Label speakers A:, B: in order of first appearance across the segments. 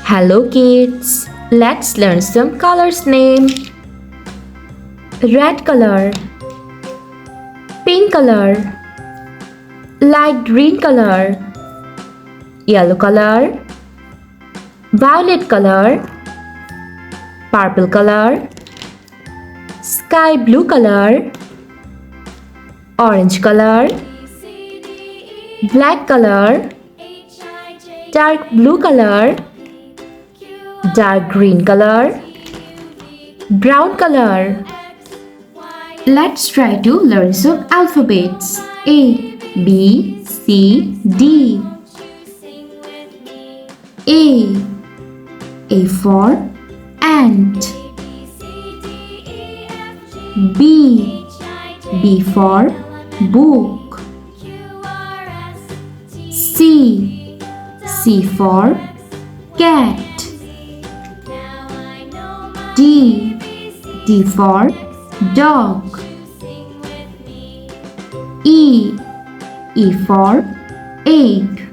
A: Hello kids, let's learn some colors name. Red color, pink color, light green color, yellow color, violet color, purple color, sky blue color, orange color, black color, dark blue color, dark green color, brown color. Let's try to learn some alphabets. A, B, C, D. A for ant. B for book. C for cat. D for dog. E for egg.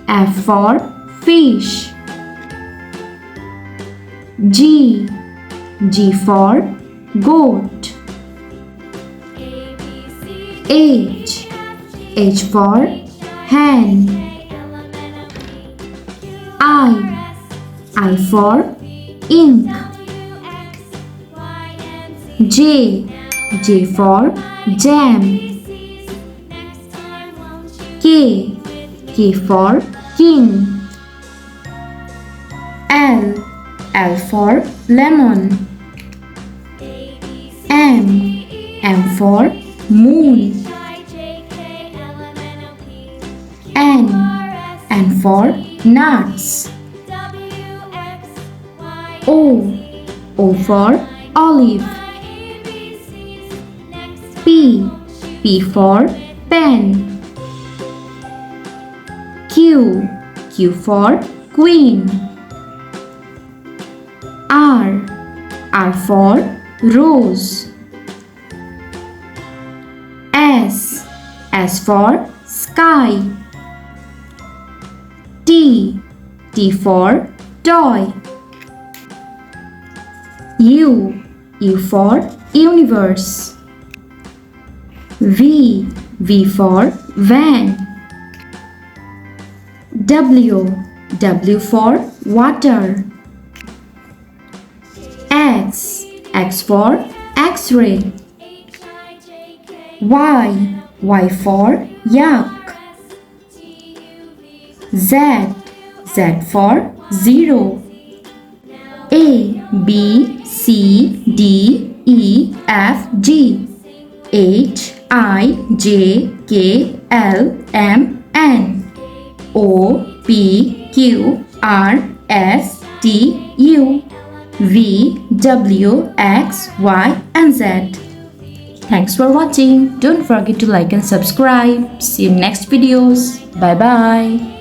A: F for fish. G for goat. H for hen. I for ink. J for jam. K for king. L for lemon. M for moon. N for nuts. O for olive. P for pen. Q for queen. R for rose. S for sky. T for toy. U for universe. V for van. W for water. X for X-ray. Y for yak. Z for zero. A B C D E F G H I J K L M N O P Q R S T U V W X Y and Z. Thanks for watching. Don't forget to like and subscribe. See you in next videos. Bye bye.